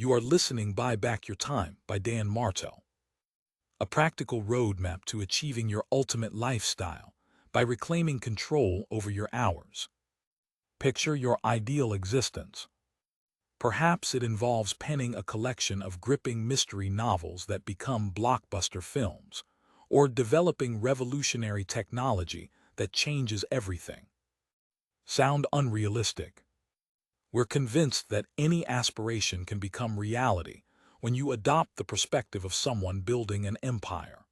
You are listening Buy Back Your Time by Dan Martell, a practical roadmap to achieving your ultimate lifestyle by reclaiming control over your hours. Picture your ideal existence. Perhaps it involves penning a collection of gripping mystery novels that become blockbuster films, or developing revolutionary technology that changes everything. Sound unrealistic? We're convinced that any aspiration can become reality when you adopt the perspective of someone building an empire.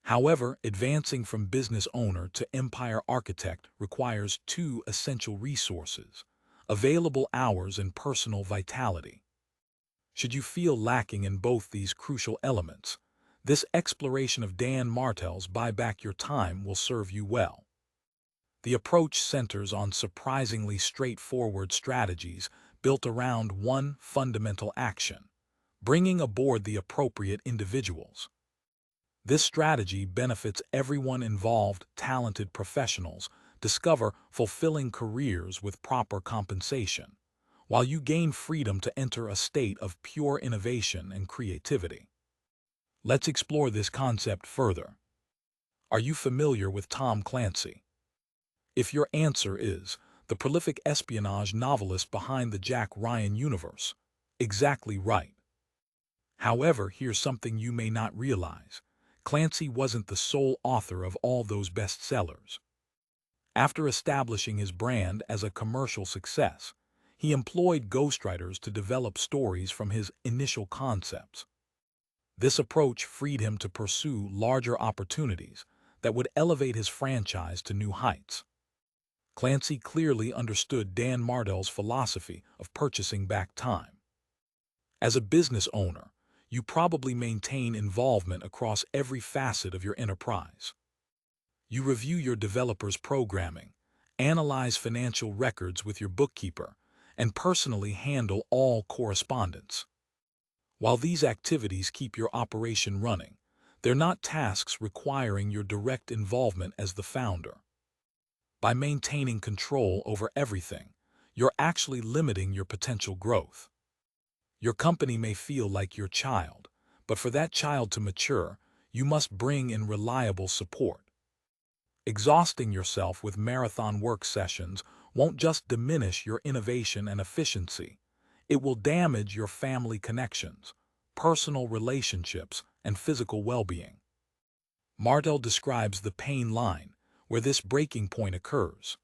However, advancing from business owner to empire architect requires two essential resources: available hours and personal vitality. Should you feel lacking in both these crucial elements, this exploration of Dan Martell's Buy Back Your Time will serve you well. The approach centers on surprisingly straightforward strategies built around one fundamental action: bringing aboard the appropriate individuals. This strategy benefits everyone involved. Talented professionals discover fulfilling careers with proper compensation, while you gain freedom to enter a state of pure innovation and creativity. Let's explore this concept further. Are you familiar with Tom Clancy? If your answer is the prolific espionage novelist behind the Jack Ryan universe, exactly right. However, here's something you may not realize. Clancy wasn't the sole author of all those bestsellers. After establishing his brand as a commercial success, he employed ghostwriters to develop stories from his initial concepts. This approach freed him to pursue larger opportunities that would elevate his franchise to new heights. Clancy clearly understood Dan Martell's philosophy of purchasing back time. As a business owner, you probably maintain involvement across every facet of your enterprise. You review your developers' programming, analyze financial records with your bookkeeper, and personally handle all correspondence. While these activities keep your operation running, they're not tasks requiring your direct involvement as the founder. By maintaining control over everything, you're actually limiting your potential growth. Your company may feel like your child, but for that child to mature, you must bring in reliable support. Exhausting yourself with marathon work sessions won't just diminish your innovation and efficiency, it will damage your family connections, personal relationships, and physical well-being. Martell describes the pain line, where this breaking point occurs.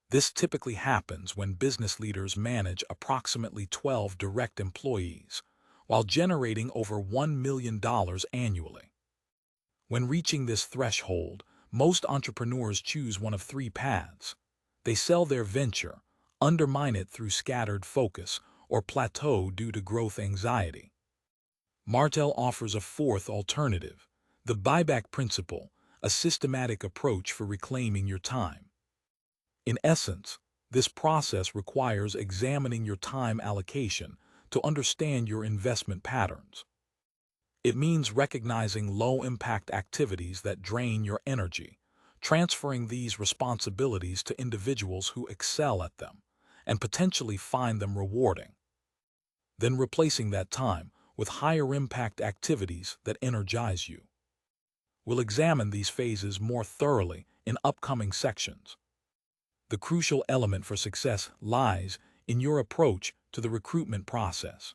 This typically happens when business leaders manage approximately 12 direct employees, while generating over $1 million annually. When reaching this threshold, most entrepreneurs choose one of three paths. They sell their venture, undermine it through scattered focus, or plateau due to growth anxiety. Martell offers a fourth alternative: the Buyback Principle, a systematic approach for reclaiming your time. In essence, this process requires examining your time allocation to understand your investment patterns. It means recognizing low-impact activities that drain your energy, transferring these responsibilities to individuals who excel at them and potentially find them rewarding, then replacing that time with higher-impact activities that energize you. We'll examine these phases more thoroughly in upcoming sections. The crucial element for success lies in your approach to the recruitment process.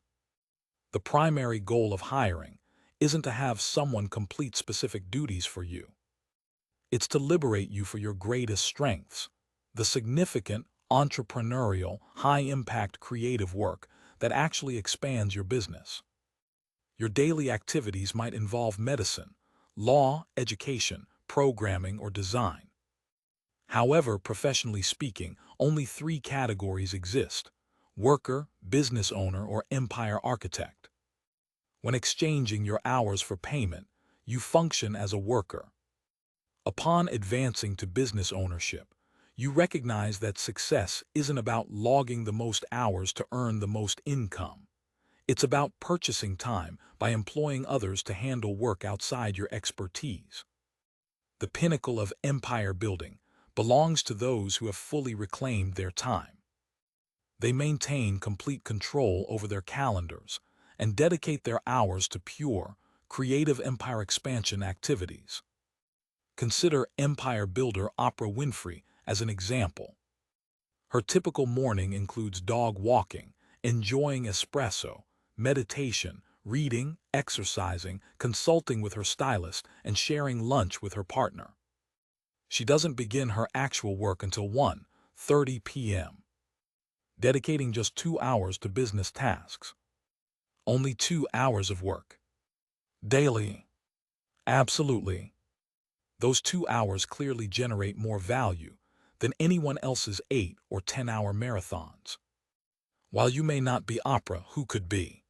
The primary goal of hiring isn't to have someone complete specific duties for you. It's to liberate you for your greatest strengths, the significant, entrepreneurial, high-impact creative work that actually expands your business. Your daily activities might involve medicine, law, education, programming, or design. However, professionally speaking, only three categories exist: worker, business owner, or empire architect. When exchanging your hours for payment, you function as a worker. Upon advancing to business ownership, you recognize that success isn't about logging the most hours to earn the most income. It's about purchasing time by employing others to handle work outside your expertise. The pinnacle of empire building belongs to those who have fully reclaimed their time. They maintain complete control over their calendars and dedicate their hours to pure, creative empire expansion activities. Consider empire builder Oprah Winfrey as an example. Her typical morning includes dog walking, enjoying espresso, meditation, reading, exercising, consulting with her stylist, and sharing lunch with her partner. She doesn't begin her actual work until 1:30 p.m., dedicating just 2 hours to business tasks. Only 2 hours of work. Daily. Absolutely. Those 2 hours clearly generate more value than anyone else's 8 or 10-hour marathons. While you may not be Oprah, who could be?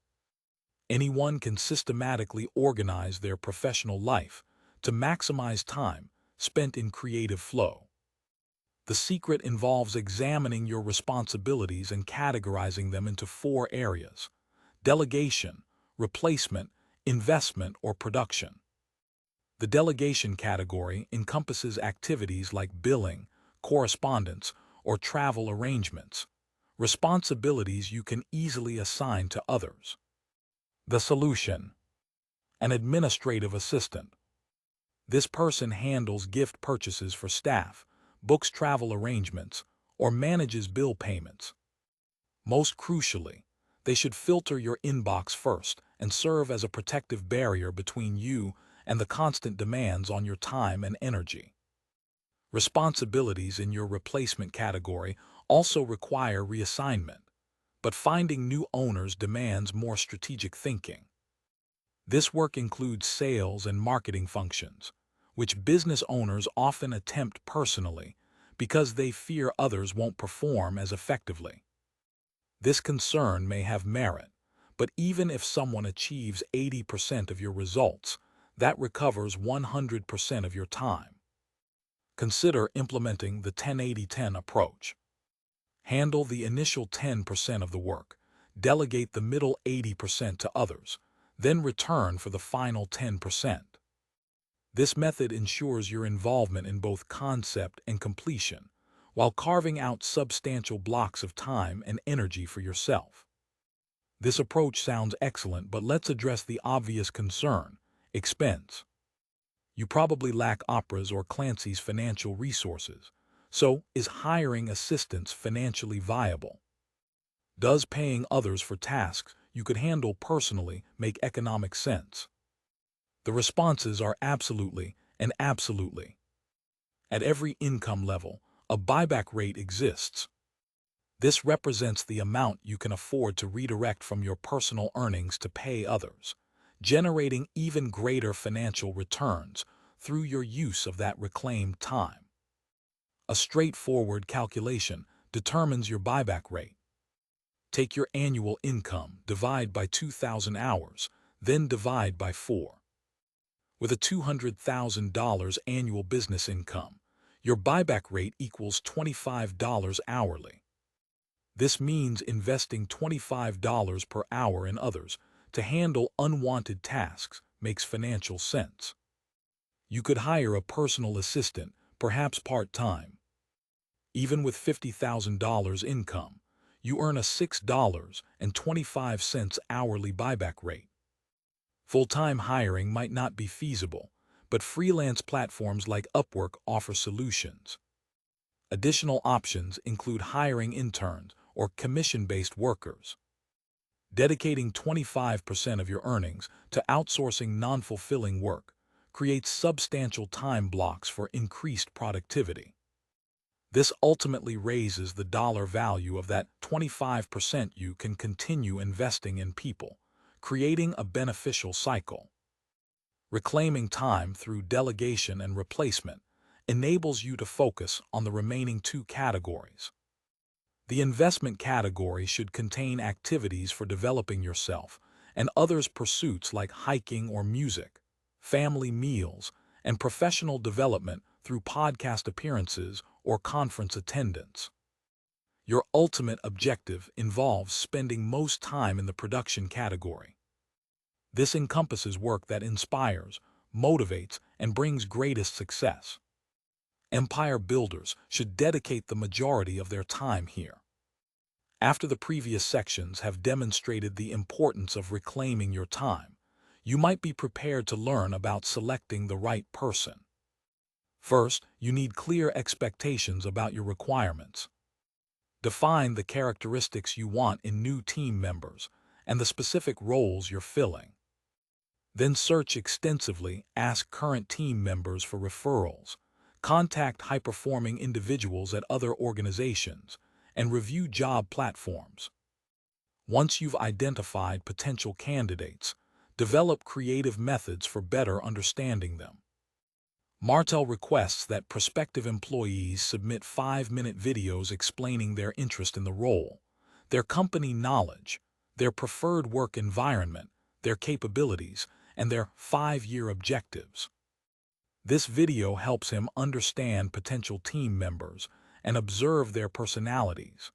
Anyone can systematically organize their professional life to maximize time spent in creative flow. The secret involves examining your responsibilities and categorizing them into 4 areas: delegation, replacement, investment, or production. The delegation category encompasses activities like billing, correspondence, or travel arrangements, responsibilities you can easily assign to others. The solution: an administrative assistant. This person handles gift purchases for staff, books travel arrangements, or manages bill payments. Most crucially, they should filter your inbox first and serve as a protective barrier between you and the constant demands on your time and energy. Responsibilities in your replacement category also require reassignment, but finding new owners demands more strategic thinking. This work includes sales and marketing functions, which business owners often attempt personally because they fear others won't perform as effectively. This concern may have merit, but even if someone achieves 80% of your results, that recovers 100% of your time. Consider implementing the 10-80-10 approach. Handle the initial 10% of the work, delegate the middle 80% to others, then return for the final 10%. This method ensures your involvement in both concept and completion, while carving out substantial blocks of time and energy for yourself. This approach sounds excellent, but let's address the obvious concern: expense. You probably lack Oprah's or Clancy's financial resources, so is hiring assistants financially viable? Does paying others for tasks you could handle personally make economic sense? The responses are absolutely and absolutely. At every income level, a buyback rate exists. This represents the amount you can afford to redirect from your personal earnings to pay others, generating even greater financial returns through your use of that reclaimed time. A straightforward calculation determines your buyback rate. Take your annual income, divide by 2,000 hours, then divide by 4. With a $200,000 annual business income, your buyback rate equals $25 hourly. This means investing $25 per hour in others to handle unwanted tasks makes financial sense. You could hire a personal assistant, perhaps part-time. Even with $50,000 income, you earn a $6.25 hourly buyback rate. Full-time hiring might not be feasible, but freelance platforms like Upwork offer solutions. Additional options include hiring interns or commission-based workers. Dedicating 25% of your earnings to outsourcing non-fulfilling work creates substantial time blocks for increased productivity. This ultimately raises the dollar value of that 25% you can continue investing in people, creating a beneficial cycle. Reclaiming time through delegation and replacement enables you to focus on the remaining 2 categories. The investment category should contain activities for developing yourself and others' pursuits like hiking or music, family meals, and professional development through podcast appearances or conference attendance. Your ultimate objective involves spending most time in the production category. This encompasses work that inspires, motivates, and brings greatest success. Empire builders should dedicate the majority of their time here. After the previous sections have demonstrated the importance of reclaiming your time, you might be prepared to learn about selecting the right person. First, you need clear expectations about your requirements. Define the characteristics you want in new team members and the specific roles you're filling. Then search extensively, ask current team members for referrals, contact high-performing individuals at other organizations, and review job platforms. Once you've identified potential candidates, develop creative methods for better understanding them. Martell requests that prospective employees submit 5-minute videos explaining their interest in the role, their company knowledge, their preferred work environment, their capabilities, and their 5-year objectives. This video helps him understand potential team members and observe their personalities.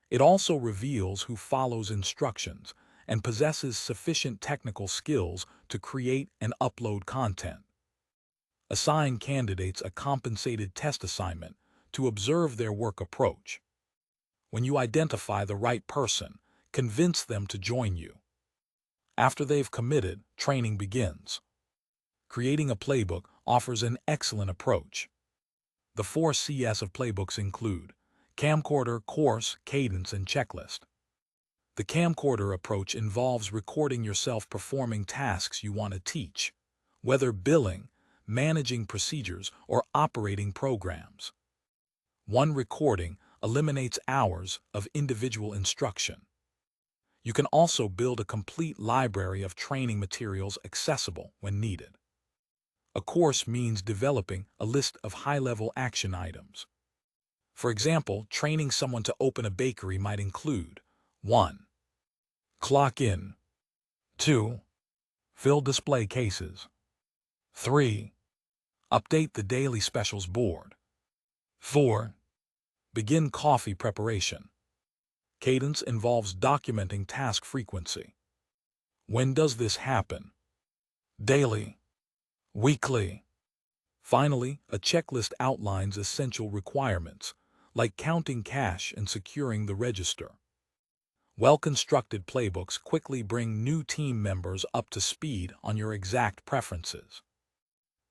It also reveals who follows instructions and possesses sufficient technical skills to create and upload content. Assign candidates a compensated test assignment to observe their work approach. When you identify the right person, convince them to join you. After they've committed, training begins. Creating a playbook offers an excellent approach. The 4 C's of playbooks include camcorder, course, cadence, and checklist. The camcorder approach involves recording yourself performing tasks you want to teach, whether billing, managing procedures, or operating programs. One recording eliminates hours of individual instruction. You can also build a complete library of training materials accessible when needed. A course means developing a list of high-level action items. For example, training someone to open a bakery might include 1. Clock in. 2. Fill display cases. 3. Update the daily specials board. 4. Begin coffee preparation. Cadence involves documenting task frequency. When does this happen? Daily. Weekly. Finally, a checklist outlines essential requirements, like counting cash and securing the register. Well-constructed playbooks quickly bring new team members up to speed on your exact preferences.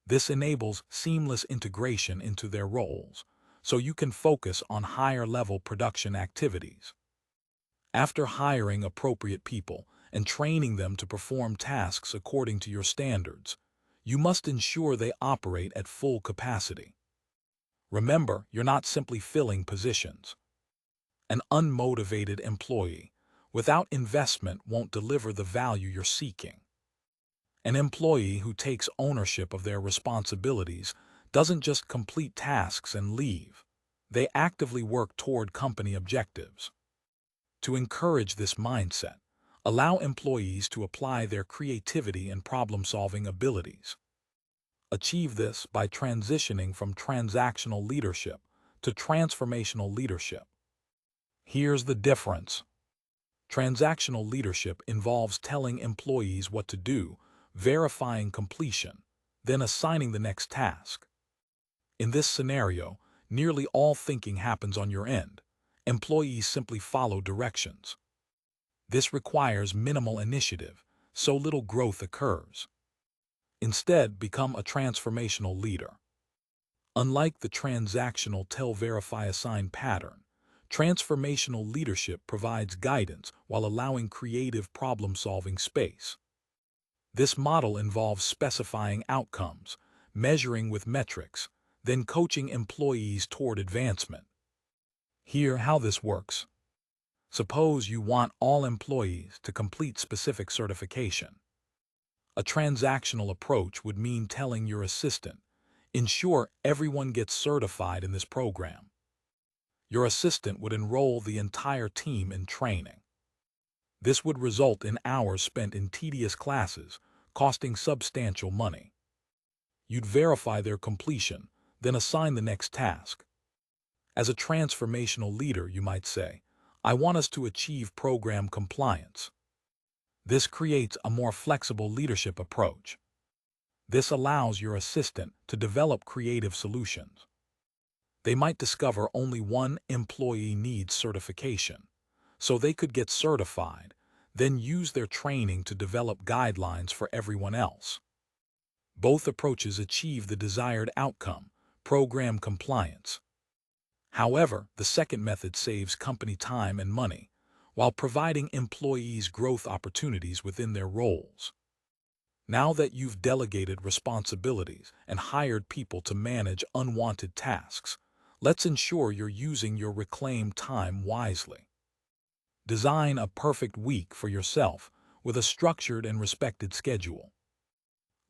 This enables seamless integration into their roles, so you can focus on higher-level production activities. After hiring appropriate people and training them to perform tasks according to your standards, you must ensure they operate at full capacity. Remember, you're not simply filling positions. An unmotivated employee without investment won't deliver the value you're seeking. An employee who takes ownership of their responsibilities doesn't just complete tasks and leave. They actively work toward company objectives. To encourage this mindset, allow employees to apply their creativity and problem-solving abilities. Achieve this by transitioning from transactional leadership to transformational leadership. Here's the difference. Transactional leadership involves telling employees what to do, verifying completion, then assigning the next task. In this scenario, nearly all thinking happens on your end. Employees simply follow directions. This requires minimal initiative, so little growth occurs. Instead, become a transformational leader. Unlike the transactional tell, verify, assign pattern, transformational leadership provides guidance while allowing creative problem-solving space. This model involves specifying outcomes, measuring with metrics, then coaching employees toward advancement. Hear how this works. Suppose you want all employees to complete specific certification. A transactional approach would mean telling your assistant, ensure everyone gets certified in this program. Your assistant would enroll the entire team in training. This would result in hours spent in tedious classes, costing substantial money. You'd verify their completion, then assign the next task. As a transformational leader, you might say, I want us to achieve program compliance. This creates a more flexible leadership approach. This allows your assistant to develop creative solutions. They might discover only one employee needs certification, so they could get certified, then use their training to develop guidelines for everyone else. Both approaches achieve the desired outcome, program compliance. However, the second method saves company time and money, while providing employees growth opportunities within their roles. Now that you've delegated responsibilities and hired people to manage unwanted tasks, let's ensure you're using your reclaimed time wisely. Design a perfect week for yourself with a structured and respected schedule.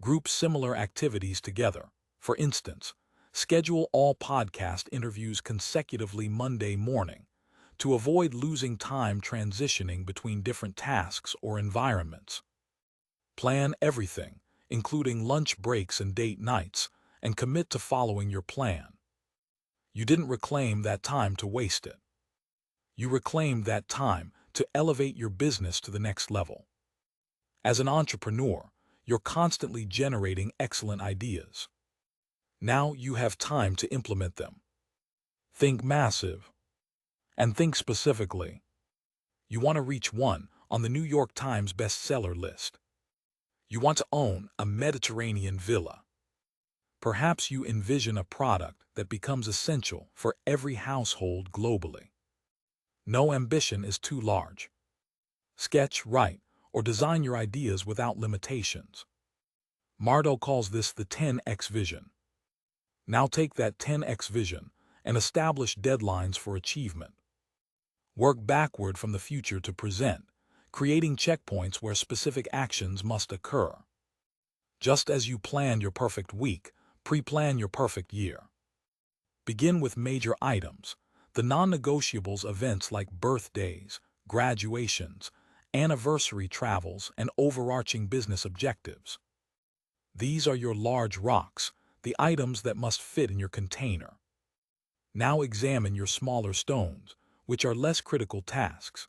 Group similar activities together. For instance, schedule all podcast interviews consecutively Monday morning to avoid losing time transitioning between different tasks or environments. Plan everything, including lunch breaks and date nights, and commit to following your plan. You didn't reclaim that time to waste it. You reclaimed that time to elevate your business to the next level. As an entrepreneur, you're constantly generating excellent ideas. Now you have time to implement them. Think massive. And think specifically. You want to reach one on the New York Times bestseller list. You want to own a Mediterranean villa. Perhaps you envision a product that becomes essential for every household globally. No ambition is too large. Sketch, write, or design your ideas without limitations. Martell calls this the 10x vision. Now take that 10x vision and establish deadlines for achievement. Work backward from the future to present, creating checkpoints where specific actions must occur. Just as you planned your perfect week, pre-plan your perfect year. Begin with major items, the non-negotiables events like birthdays, graduations, anniversary travels, and overarching business objectives. These are your large rocks, the items that must fit in your container. Now examine your smaller stones, which are less critical tasks.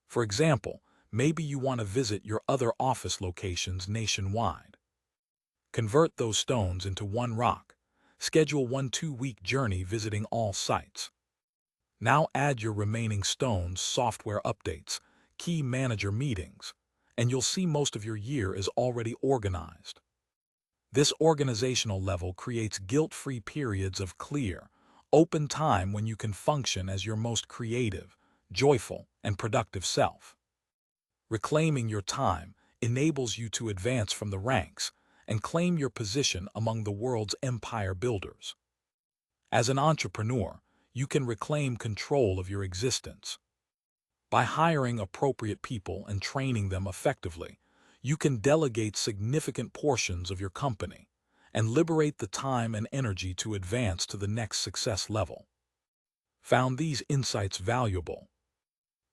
For example, maybe you want to visit your other office locations nationwide. Convert those stones into one rock. Schedule 1 2-week journey visiting all sites. Now add your remaining stones, software updates, key manager meetings, and you'll see most of your year is already organized. This organizational level creates guilt-free periods of clear, open time when you can function as your most creative, joyful, and productive self. Reclaiming your time enables you to advance from the ranks and claim your position among the world's empire builders. As an entrepreneur, you can reclaim control of your existence. By hiring appropriate people and training them effectively, you can delegate significant portions of your company and liberate the time and energy to advance to the next success level. Found these insights valuable?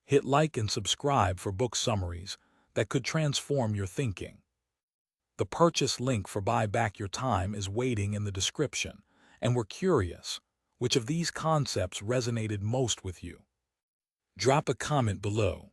Hit like and subscribe for book summaries that could transform your thinking. The purchase link for Buy Back Your Time is waiting in the description, and we're curious, which of these concepts resonated most with you? Drop a comment below.